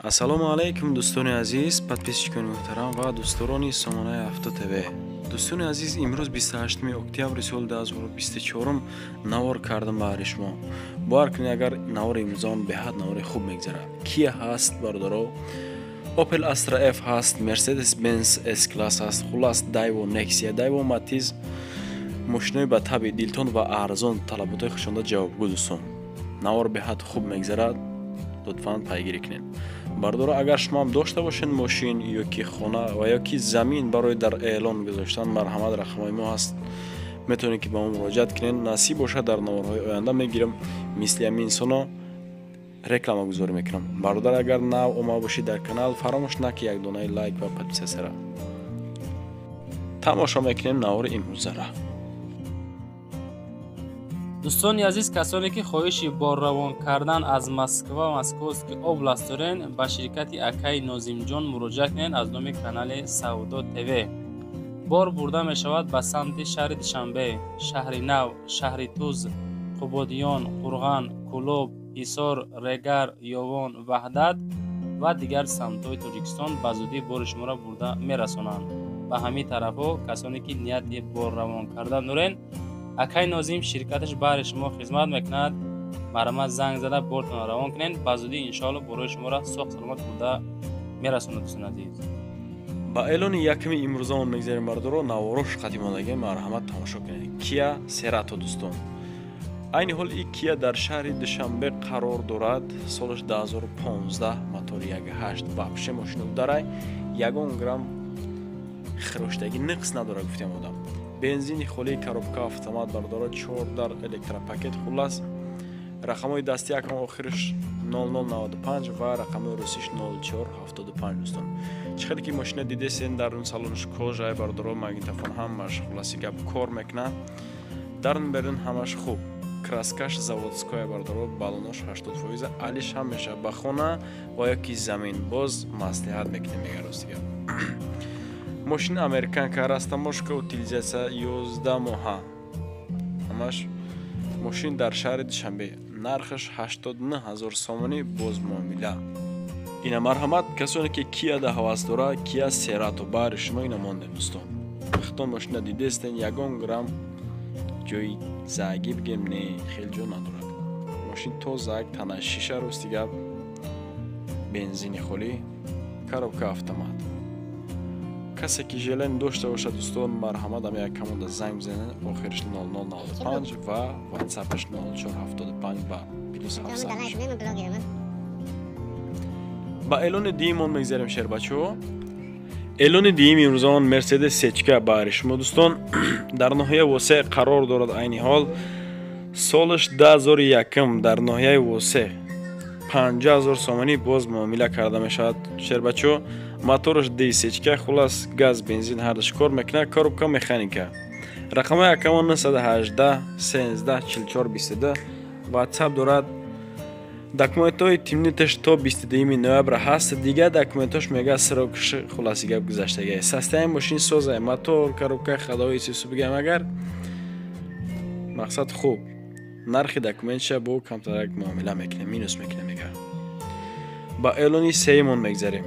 ассалому алайкум дӯстони азиз, подписчикони муҳтарам ва дӯстдорони сомонаи Авто ТВ. Дӯстони азиз, имрӯз 28 октябри соли 2024 навор кардам баҳри шумо. Бовар кунед, агар навори имрӯзон беҳад навори хуб мегзарад. Kia ҳаст бардоро, Opel Astra F ҳаст, Mercedes-Benz S-Class ҳаст, хулас Daewoo Nexia, Daewoo Matiz мошинои ба таби дилтон ва арзон талаботои хушонда ҷавобгӯ дӯстон. Навор беҳад хуб мегзарад, лутфан пайгирӣ кунед. бардора, агар шумо ҳам дошта бошед мошин ёки хона ва ёки замин барои дар эълон гузоштан, марҳамат рақамҳои мо ҳаст, метавонед ки ба мо муроҷиат кунед. насиб бошад дар наворҳои оянда мегирам, мисли ҳамин инсоно реклама гузорӣ мекунам. бародар, агар нав омада бошед дар канал, фаромӯш накӣ як донаи лайк ва подписатсияра тамошо мекунем навори имрӯзара. дӯстони азиз, касоне ки хоҳиши борравон кардан аз Москва ва Московский област дорен, ба ширкати акаи Нозимҷон муроҷиат кунед аз номи канали Савдо ТВ. бор бурда мешавад ба самти шаҳри Душанбе, шаҳри Нав, шаҳри Туз, Қубодиён, Қурған, Кӯлоб, Ҳисор, Регар, Ёвон, Ваҳдат ва дигар самтҳои Тоҷикистон ба зудӣ бори шуморо бурда мерасонанд. ба ҳамин тарафҳо касоне ки нияти борравон кардан дорен, акаи Нозим ширкаташ баҳри шумо хизмат мекунад. марҳамат занг зада бортон равон кунед, ба зудӣ иншоалло борои шуморо соҳ саломат бурда мерасонад. дӯстони азиз, ба эълони якми имрӯзамон мегзарем бардоро, наворош қадимонаги марҳамат тамошо кунед. Kia Cerato дӯстон. айни ҳол ин Kia дар шаҳри Душанбе қарор дорад. солаш 2015, мотори 1.8 ваҳше мошина дарай 1 грамм хироштагӣ нақс надорад, гуфтем одам. бензини холии коробка автомат бардора, 4 дар электропакет. хулас рақамҳои дастӣ якам охириш 0095 ва рақамҳои рӯсиш 0475 дӯстон. чӣ хеле ки мошина дидесен, дар он салониш кожа бардора, магнитофон ҳамаш хуласи гап кор мекунад. дарн берн ҳамаш хуб. краскаш заводская бардора, балонош 80%, алиш ҳам меша ба хона ва ёки замин. боз маслиҳат мекунем мегаростига. мошина американка, растаможка утилизация 11 моҳа. ҳамаш мошин дар шаҳри Душанбе. нархаш 89 000 сомонӣ, боз муомила. ина марҳамат, касоне ки Kia да ҳавас дора, Kia Cerato баҳри шумо ина монде дӯстон. вақтон мошина дидестен 1 грамм ҷои заагӣ бигем не хел ҷо надорад. мошин то заак танаи шиша ростига, бензини холӣ, коробка автомат. касе ки желани дошта бошад дӯстон, марҳамат ам якамонда занг бизанед, охириш 0095 ва ватсапаш 0475 ва +700. ба эълони диимон мегзарем шербачаҳо. эълони диими имрӯзамон Mercedes сечка баҳри шумо дӯстон. дар ноҳияи восеъ қарор дорад. айни ҳол солаш 2001 дар ноҳияи восеъ 50 000 сомонӣ, боз муомила карда мешавад. шербачаҳо, мотораш D-сечка, хулас газ, бензин ҳардаш кор мекунад. коробка механика. рақамҳои акамон 918 13 44 22. ватсап дорад. документҳои тимниташ то 22 ноябр ҳаст. дигар документаш мега срокш хуласи гап гузаштаги. состояние мошин соза, мотор, коробка ходовой сису бигам, агар мақсад хуб. нархи документша бо камтарак муомила мекунем, минус мекунем мега. ба эълони сеюмон мегзарем.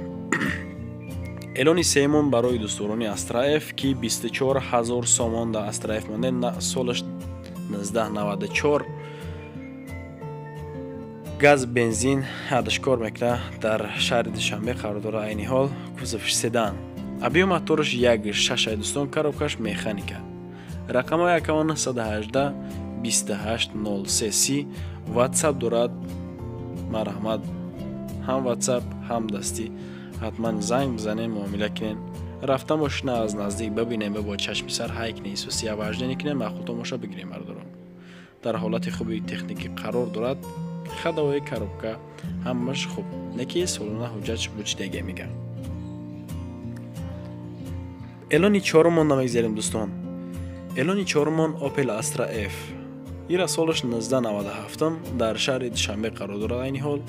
эълони сеюмон барои дӯстдорони Astra F ки 24 000 сомон да Astra F монден, солаш 1994. газ, бензин ҳардашкор мекунад. дар шаҳри Душанбе қарор дорад. айни ҳол кузовиш седан. объем мотораш 1.6 дӯстон, коробкаш механика. рақамҳои акамон 918 28 03 ватсап дорад. марҳамат, ҳам ватсап ҳам дастӣ ҳатман занг бизанем, муомила кунем. рафта мошина аз наздик бибинем, бо чашми сар ҳайк несусия важдани кунем, махлу томоша бигирем бардорам. дар ҳолати хуби техникӣ қарор дорад. ходовои коробка ҳамаш хуб, неки солона ҳуҷҷат вуҷудега мега. эълони чорумон намегзарем дӯстон. эълони чорумон Opel Astra F. ира солаш 1997 дар шаҳри Душанбе қарор дорад. айни ҳол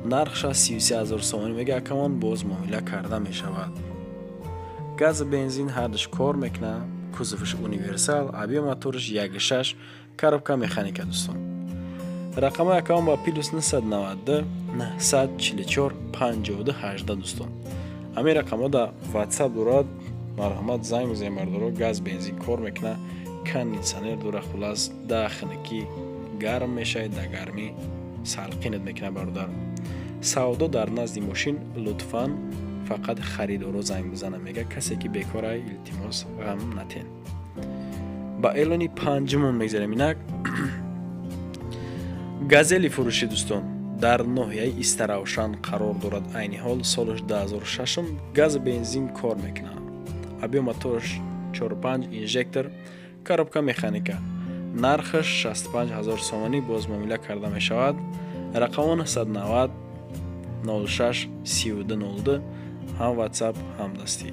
нархша 33 000 сомонӣ мега, акамон боз муомила карда мешавад. газ, бензин ҳардаш кор мекунад. кузовиш универсал, объем моториш 1.6, коробка механика дӯстон. рақами аккаунт ба +992 944 52 18 дӯстон. ҳамин рақамҳо дар WhatsApp дорад. марҳамат занг бизанед бардоро. газ бензин кор мекунад, кондитсионер дорад. хулас да хунукӣ гарм мешавад, да гармӣ салқинат мекунад бародар. савдо дар назди мошин лутфан фақат харидоро занг бизанад. мега касе ки бекор ай илтимос ғам натен. ба эълони панҷумон мегзарем. инак газели фурӯшӣ дӯстон дар ноҳияи Истаравшан қарор дорад. айни ҳол соли 2006 газ бензин кор мекунад. объем моторш 45 инжектор, коробка механика. нархаш 65000 сомонӣ боз муомила карда мешавад. рақамон 190 06 3202 ҳам WhatsApp ҳам дастӣ.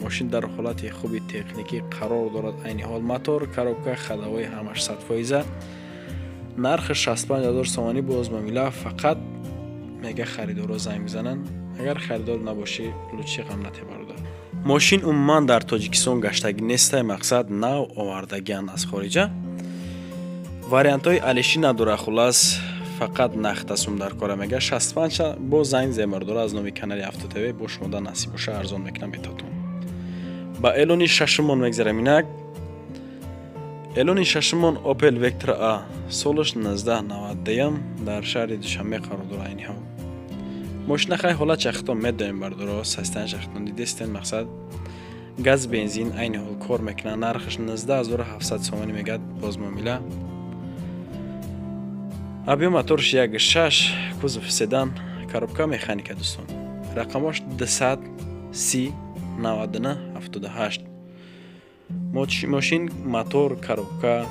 мошин дар ҳолати хуби техникӣ қарор дорад. айни ҳол мотор, коробка, хадавои ҳамаш 100%. нархи 65000 сомонӣ боз муомила. фақат мега харидоро занг бизананд. агар харидор набошӣ лучи ғам нате бародар. мошин умуман дар Тоҷикистон гаштагӣ нестай, мақсад нав овардагианд аз хориҷа. вариантҳои алиши надора. хулас фақат нахта сум дар кора. мега 65 бо занг зем бародар. аз номи канали Авто ТВ бо шумода насиб боша арзон мекунам метатон. ба эълони шашумон мегзарам. инак эълони шашумон Opel Vectra A солиш 1990 дар шаҳри Душанбе қарор дорад. айни ҳол мошина хай ҳолат шахтон медоем бардоро. састан шахтон дидестен. мақсад газ бензин айни ҳол кор мекунад. нархаш 19700 сомонӣ мегад боз муомила. объем моторш 1.6, кузов седан, коробка механика дӯстон. рақамош 230 99 78. мошин мотор, коробка,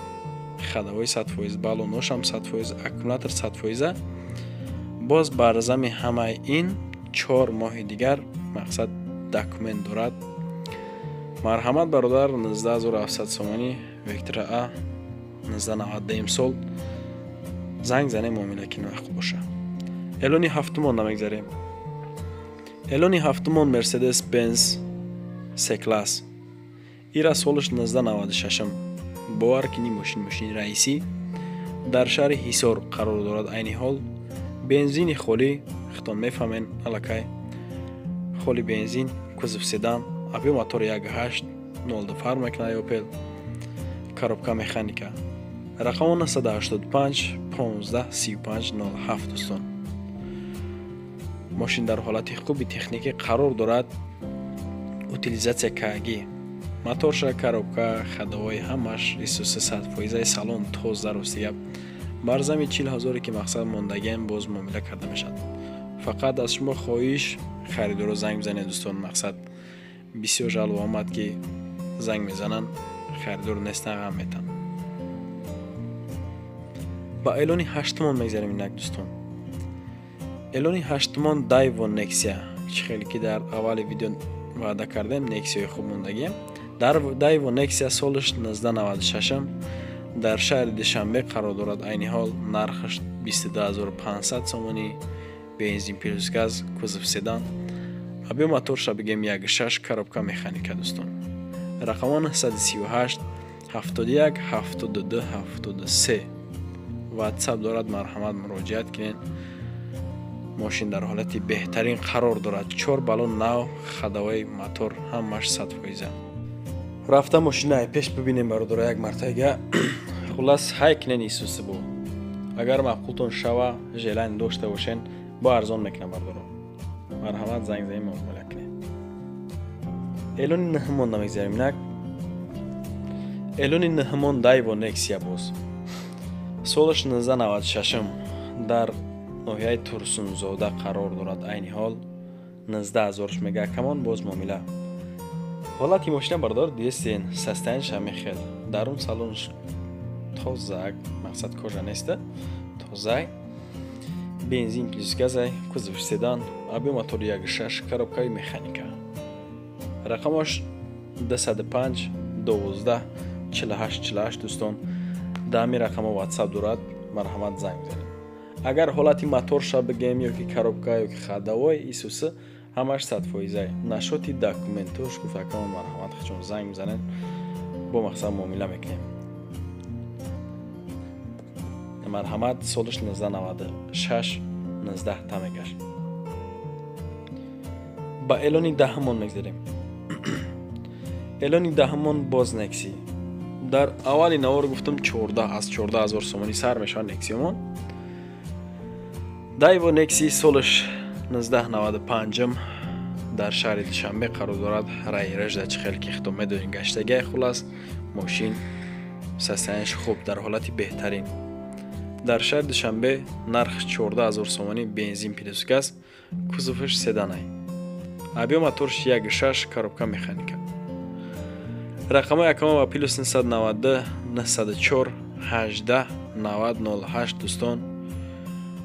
хадавои 100%, балонош ҳам 100%, аккумулятор 100%. боз бар зами ҳамаи ин 4 моҳи дигар мақсад документ дорад. марҳамат бародар. 19700 сомонӣ Vectra A 1990 имсол. занг зане муомила ки нақд боша. эълони ҳафтумон намегзарем. эълони ҳафтумон Mercedes Benz C-Class. ира солиш 1996. бовар ки мошини раисӣ дар шаҳри Ҳисор қарор дорад. айни ҳол бензини холӣ хитон мефаҳмен аллакай. холӣ бензин, кузов седан, объем мотор 1.8, 0 фарқ мекунад Opel, коробка механика. рақамон 185 15 35 07 дӯстон. мошин дар ҳолати хуби техникӣ қарор дорад. утилизатсия каги моторша, коробка, хадавои ҳамаш Isuzu 100%, салон тоза ростига. бар зами 40000 ки мақсад мондагиам боз муомила карда мешавад. фақат аз шумо хоҳиш харидоро занг бизанед дӯстон. мақсад бисёр жалоб омад ки занг мезананд, харидор нестан, ғам метан. ба эълони ҳаштумон мегзарем. инак дӯстон эълони ҳаштумон Daewoo Nexia. хеле ки дар аввали видео ваъда кардем Nexia хуб мондагиам. дар Daewoo Nexia солиш 1996 дар шаҳри Душанбе қарор дорад. айни ҳол нархаш 22500 сомонӣ бензин плюс газ, кузов седан, объем моторша бигем 1.6, коробка механика дӯстон. рақамон 138 71 72 73. WhatsApp дорад. марҳамат муроҷиат кинед. мошин дар ҳолати беҳтарин қарор дорад. 4 балон нав, хадавои мотор ҳамаш 100%. рафта мошинаи пеш бибинем бародаро як мартаига. хулас ҳай кинен Isuzu бо. агар маъқултон шава желайн дошта бошен бо арзон мекунам бародаро. марҳамат занг занем муомила кинед. эълони ниҳмон намегзарем. инак эълони ниҳмон Daewoo Nexia боз. солиш 1996 дар ноҳияи Турсунзода қарор дорад. айни ҳол 19000 мега камон боз муомила. ҳолати мошина бардор дидестен. састаянш ҳам мехел. дарун салонш тозак, мақсад кожа неста, тозай. бензин плюс газай, кузов седан, объем мотор 1.6, коробкаи механика. рақамош 205 12 48 48 дӯстон. дами рақамо WhatsApp дорад. марҳамат занг бизанед. агар ҳолати моторша бигем ёки коробка ёки хадавои Isuzu ҳамаш 100%. нашоти документош гуфтакамон марҳамат хачон занг бизанед бо мақсад муомила мекунем. марҳамат солиш 1996 19 та мегашт. ба эълони даҳумон мегзарем. эълони даҳумон боз некси. дар аввали навор гуфтам 14 аз 14000 сомонӣ сар мешавад нексиёмон. дайво некси солиш 1995 дар шаҳри Душанбе қарор дорад. Раи режда чихел ки хито медонем гаштагиай хулас мошин состоянияш хуб дар ҳолати беҳтарин. дар шаҳри Душанбе нарх 14000 сомонӣ бензин плюс газ, кузоваш седанай. объем моторш 1.6 коробка механика. рақамҳои аккаунт ба плюс 992 904 18 90 08 дӯстон.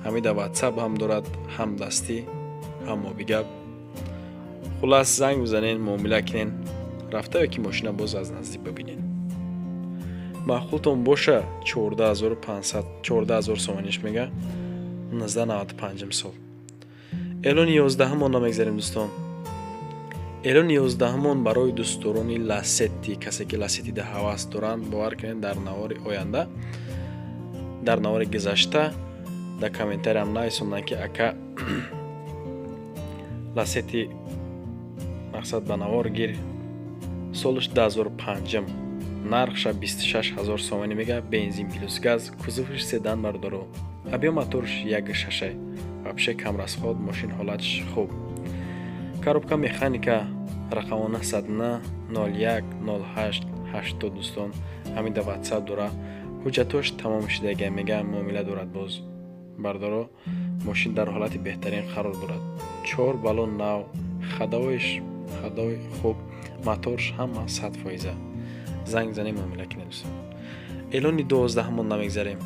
ҳамида ватсап ҳам дорад, ҳам дастӣ, ҳам мобигап. хулас занг бизанен, муомила кинен, рафта ёки мошина боз аз наздик бибинен. маъқултон боша 14000 сомониш мега 1995 сол. эълони 11-мон намегзарем дӯстон. эълони 11-мон барои дӯстдорони ласети, касе ки ласети да ҳавас доранд, бовар кунед дар навори оянда, дар навори гузашта да комментариям нависонданд ки ака ласети мақсад ба навор гир солиш 2005 нархша 26000 сомонӣ мега бензин плюс газ, кузовиш седан бардоро, объем моторш 1.6 вообще камрасход, мошин ҳолатш хуб. коробка механика рақамона 909 01 08 80 дӯстон. ҳамида ватсап дора, ҳуҷҷатош тамом шудаги мега муомила дорад боз бардоро. мошин дар ҳолати беҳтарин қарор дорад. 4 балон нав, хадои хуб, моторш ҳама 100%. занг занем муомила кинем дӯстон. эълони 12-мон намегзарем.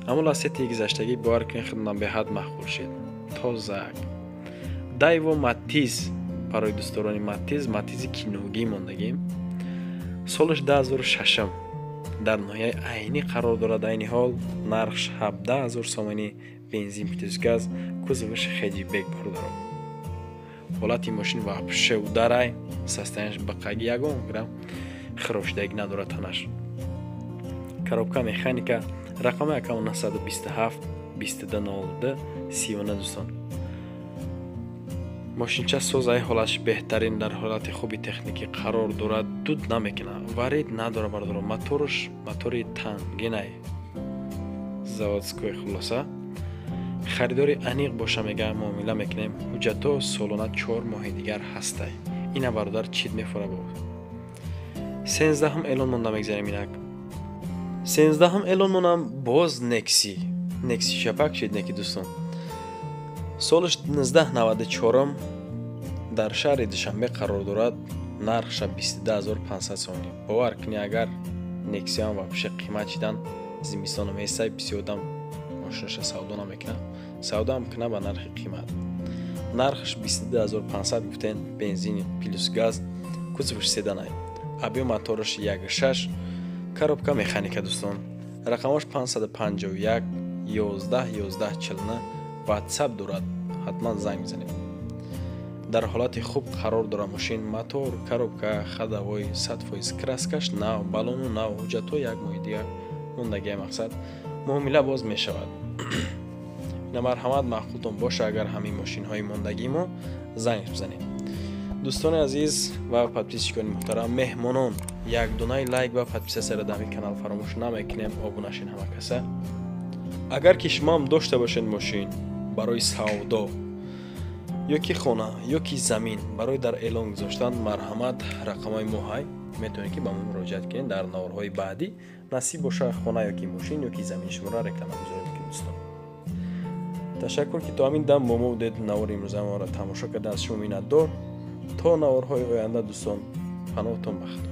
аммо ласети гузаштагӣ бовар кунед худам беҳад маъқул шед. тозак. дайво матиз барои дӯстдорони матизи киногӣ мондагим. солиш 2006 дар ноҳияи айнӣ қарор дорад. айни ҳол нархш 17000 сомонӣ бензин плюс газ, кузовиш хеҷибек бародаро. ҳолати мошин вообще ударай, состоянияш бақаги ягон грамм хирошдагӣ надорад танаш. коробка механика рақами аккаунт 927 2202 31 дӯстон. мошинча созаи ҳолатш беҳтарин, дар ҳолати хуби техникӣ қарор дорад. дуд намекуна, варид надора бардоро. мотори тангинай заводской хулоса. харидори аниқ боша мега муомила мекунем. ҳуҷҷато солона 4 моҳи дигар ҳастай. ина бародар чид мефора бо. 13 эълон намегзарем. инак 13 эълон монам боз некси шапак шид неки дӯстон. солиш 1994 дар шаҳри Душанбе қарор дорад. нархша 22500 сомонӣ. бовар кунӣ агар нексиам вообще қимат шидан зимистоно месай, биси одам мошинаша савдо намекуна. савдо ҳам куна ба нархи қимат. нархш 22500 гуфтен, бензин плюс газ, кузовиш седанай. объем моторш 1.6, коробка механика дӯстон. рақамаш 551 11 11 49. ватсап дорад, ҳатман занг бизанем. дар ҳолати хуб қарор дора мошин. мотор, коробка, хадавои 100%, краскаш нав, балону нав, ҳуҷҷато як моҳи дигар мондагиай мақсад муомила боз мешавад. ина марҳамат маъқултон боша агар ҳамин мошинҳои мондагимо занг бизанем. дӯстони азиз ва подписчикони муҳтарам, меҳмонон як донаи лайк ва подписасияро дар ин канал фаромӯш намекунем. обунашин ҳама каса. агар ки шумоам дошта бошед мошин барои савдо ёки хона ёки замин барои дар эълон гузоштан, марҳамат рақамҳои моҳай метавонед ки ба мо муроҷиат кунед. дар наворҳои баъдӣ насиб боша хона ёки мошин ёки замини шуморо рекламагузорӣ мекунем дӯстон. ташаккур ки то ҳамин дам бо мо будед. навори имрӯзаамонро тамошо карда аз шумо миннатдор. то наворҳои оянда дӯстон, паноҳтон ба худо.